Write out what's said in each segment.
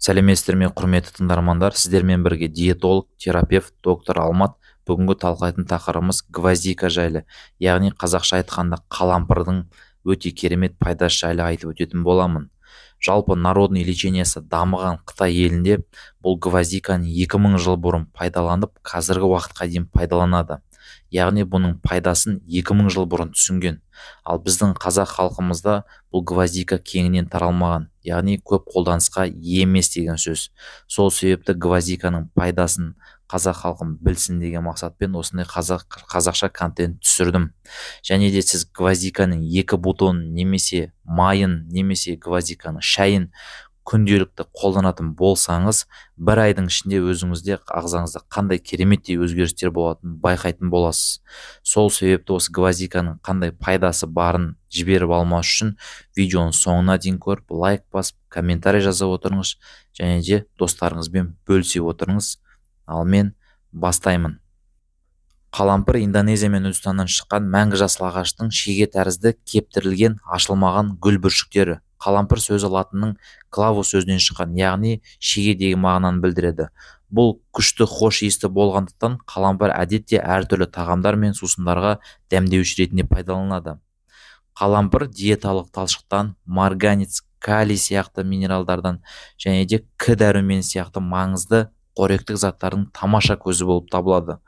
Сәлеметсіздер ме, құрметті тыңдармандар, сіздермен бірге диетолог, терапевт, доктор Алмат. Бүгінгі талқылайтын тақырыбымыз гвоздика жайлы, яғни қазақша айтқанда қалампырдың өте керемет пайдасы жайлы айтып өтетін боламын. Жалпы народный лечениесі дамыған Қытай елінде бұл гвоздиканы 2000 жыл бұрын пайдаланып, қазіргі уақытқа дейін пайдаланады. Яғни бұның пайдасын 2000 жыл бұрын түсінген. Ал біздің қазақ халқымызда бұл гвоздика кеңінен таралмаған, яғни көп қолданысқа ие емес деген сөз. Сол себепті гвоздиканың пайдасын қазақ халқым білсін деген мақсатпен осындай қазақша контент түсірдім. Және де сіз гвоздиканың 2 бутонын немесе майын немесе гвоздиканың шайын күнделікті қолданатын болсаңыз, 1 айдың ішінде өзіңізде ағзаңызда қандай кереметтей өзгерістер болатынын байқайтын боласыз. Сол себепті осы гвоздиканың қандай пайдасы барын жіберіп алмас үшін видеоның соңына дейін көріп, лайк басып, комментарий жазып отырыңыз, және де достарыңызбен бөлісе отырыңыз. Ал мен бастаймын. Қалампыр Индонезия мен Үндістаннан шыққан мәңгі жасыл ағаштың шеге тәрізді кептірілген ашылмаған гүл бүршіктері. Қалампыр сөзі латынның клавус сөзінен шыққан, яғни шеге деген мағынаны білдіреді. Бұл күшті хош иісті болғандықтан қалампыр әдетте әртүрлі тағамдар мен сусындарға дәмдеуіш ретінде пайдаланылады. Қалампыр диеталық талшықтан, марганец, калий сияқты минералдардан және де К дәрумені сияқты маңызды қоректік заттардың тамаша көзі болып табылады.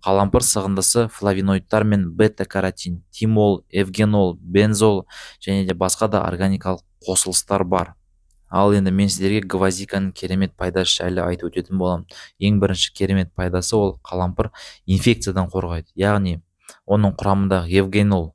Қалампыр сығындысы флавоноидтар мен бета-каротин, тимол, эвгенол, бензол және де басқа да органикалық қосылыстар бар. Ал енді мен сіздерге гвоздиканың керемет пайдасы жайлы айтып өтетін боламын. Ең бірінші керемет пайдасы ол қалампыр инфекциядан қорғайды. Яғни оның құрамындағы эвгенол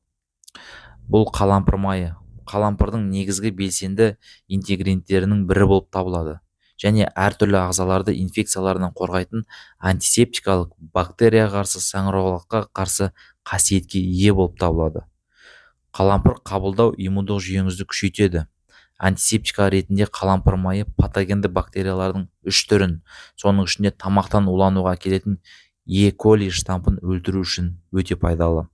бұл қалампыр майы. Қалампырдың негізгі белсенді интегренттерінің бірі болып табылады. Және әртүрлі ағзаларды инфекциялардан қорғайтын антисептикалық, бактерияға қарсы, саңырауқұлаққа қарсы қасиетке ие болып табылады. Қалампыр қабылдау иммундық жүйеңізді күшейтеді. Антисептика ретінде қалампыр майы патогенді бактериялардың 3 түрін, соның ішінде тамақтан улануға әкелетін Е. коли штампын өлтіру үшін өте пайдалы.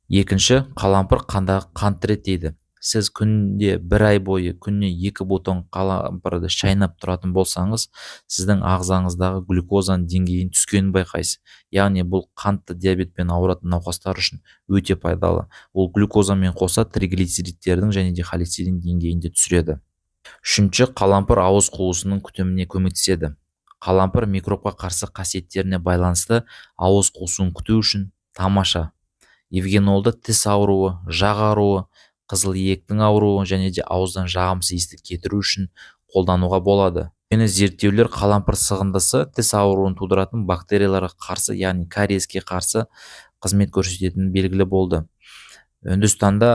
Екінші, қалампыр қандағы қант реттейді. Сіз күнде 1 ай бойы күніне 2 бутон қалампырды шайнап тұратын болсаңыз, сіздің ағзаңыздағы глюкозаның деңгейін түскенін байқайсыз. Яғни бұл қантты диабетпен ауыратын науқастар үшін өте пайдалы. Ол глюкозамен қоса триглицеридтердің және де холестерин деңгейін де түсіреді. Үшінші, қалампыр ауыз қуысының күтіміне көмектеседі. Қалампыр микробқа қарсы қасиеттеріне байланысты ауыз қуысын күту үшін тамаша. Эвгенолды тіс ауруы, жақ ауруы, қызыл иектің ауруы және де ауыздан жағымсыз иісті кетіру үшін қолдануға болады. Және зерттеулер қалампыр сығындысы тіс ауруын тудыратын бактерияларға қарсы, яғни кариеске қарсы қызмет көрсететіні белгілі болды. Үндістанда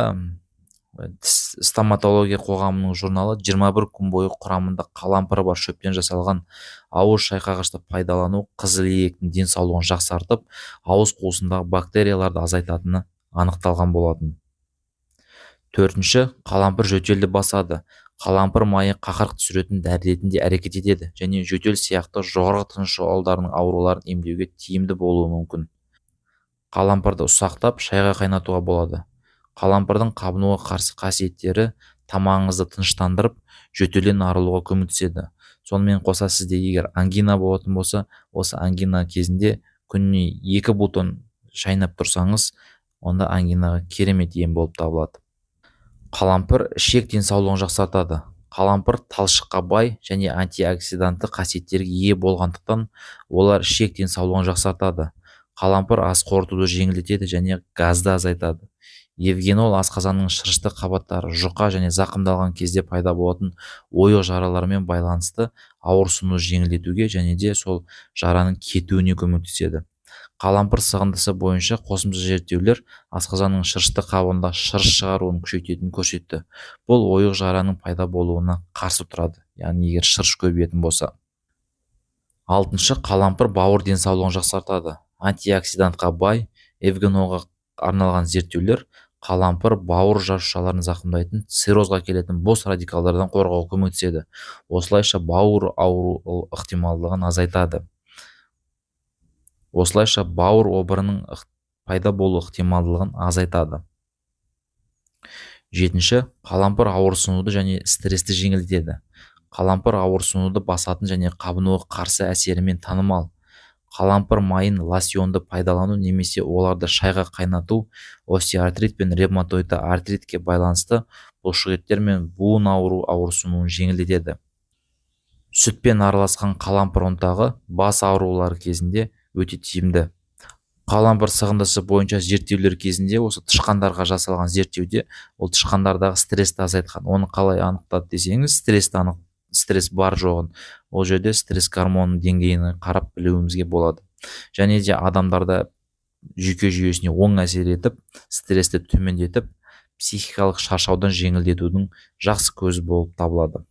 стоматология қоғамының журналы 21 күн бойы құрамында қалампыры бар шөптен жасалған ауыз шайқағышты пайдалану қызыл иектің денсаулығын жақсартып, ауыз қуысындағы бактерияларды азайтатыны анықталған болатын. Төртінші, қалампыр жөтелді басады. Қалампыр майы қақырық түсіретін дәрі ретінде әрекет етеді және жөтел сияқты жоғарғы тыныс жолдарының ауруларын емдеуге тиімді болуы мүмкін. Қалампырды ұсақтап шайға қайнатуға болады. Қалампырдың қабынуға қарсы қасиеттері тамағыңызды тыныштандырып, жөтелден арылуға көмектеседі. Сонымен қоса сізде егер ангина болатын болса, осы ангина кезінде күніне 2 бутон шайнап тұрсаңыз, онда ангинаға керемет ем болып табылады. Қалампыр ішек денсаулығын жақсартады. Қалампыр талшыққа бай және антиоксидантты қасиеттерге ие болғандықтан олар ішек денсаулығын жақсартады. Қалампыр ас қорытуды жеңілдетеді және газды азайтады. Эвгенол асқазанның шырышты қабаттары жұқа және зақымдалған кезде пайда болатын ойық жаралармен байланысты ауырсынуды жеңілдетуге және де сол жараның кетуіне көмектеседі. Қалампыр сығындысы бойынша қосымша зерттеулер асқазанның шырышты қабығында шырыш шығаруын күшейтетінін көрсетті. Бұл ойық жараның пайда болуына қарсы тұрады, яғни егер шырыш көбейетін болса. Алтыншы, қалампыр бауыр денсаулығын жақсартады. Антиоксидантқа бай, эвгенолға арналған зерттеулер қалампыр бауыр жасушаларын зақымдайтын циррозға келетін бос радикалдардан қорғауға көмектеседі. Осылайша бауыр ауыру ықтималдығын азайтады. Осылайша бауыр обырының пайда болу ықтималдығын азайтады. Жетінші, қалампыр ауырсынуды және стрессті жеңілдетеді. қалампыр ауырсынуды басатын және қабынуға қарсы әсерімен танымал. Қалампыр майын лосьонды пайдалану немесе оларды шайға қайнату остеоартрит пен ревматоидты артритке байланысты бұлшықеттер мен буын ауырсынуын жеңілдетеді. Сүтпен араласқан қалампыр ұнтағы бас аурулары кезінде өте тиімді. Қалампыр сығындысы бойынша зерттеулер кезінде осы тышқандарға жасалған зерттеуде ол тышқандардағы стрессті азайтқан. Оны қалай анықтады десеңіз, стресс бар жоғын ол жерде стресс гормонының деңгейін қарап білуімізге болады. Және де адамдарда жүйке жүйесіне оң әсер етіп, стрессті төмендетіп, психикалық шаршаудан жеңілдетудің жақсы көзі болып табылады.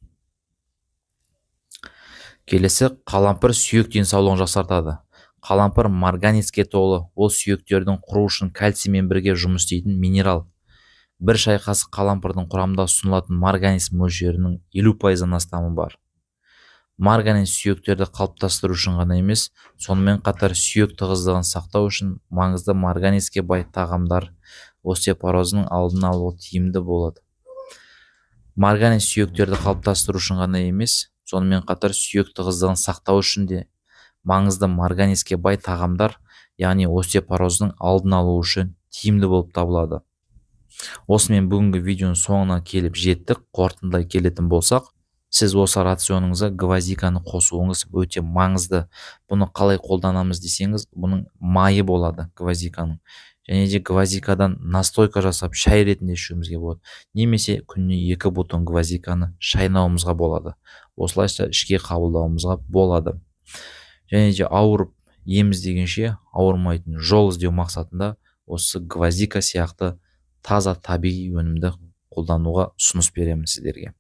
Келесі, қалампыр сүйек денсаулығын жақсартады. Қалампыр марганецке толы, ол сүйектердің құру үшін кальциймен бірге жұмыс істейтін минерал. Бір шай қасық қалампырдың құрамында ұсынылатын марганец мөлшерінің 50%-нан астамы бар. Марганец сүйектерді қалыптастыру үшін ғана емес, сонымен қатар сүйек тығыздығын сақтау үшін маңызды марганецке бай тағамдар остеопорозның алдын алуға тиімді болады. Марганец сүйектерді қалыптастыру үшін ғана емес, сонымен қатар сүйек тығыздығын сақтау үшін де маңызды марганецке бай тағамдар, яғни остеопороздың алдын алу үшін тиімді болып табылады. Осымен бүгінгі видеоның соңына келіп жеттік. Қорытындылай келетін болсақ, сіз осы рационыңызға гвоздиканы қосуыңыз өте маңызды. Бұны қалай қолданамыз десеңіз, бұның майы болады гвоздиканың. Және де гвоздикадан настойка жасап шай ретінде ішуімізге болады. Немесе күніне 2 бутон гвоздиканы шайнауымызға болады. Осылайша ішке қабылдауымызға болады. Және де ауырып ем іздегенше ауырмайтын жол іздеу мақсатында осы гвоздика сияқты таза табиғи өнімді қолдануға ұсыныс беремін сіздерге.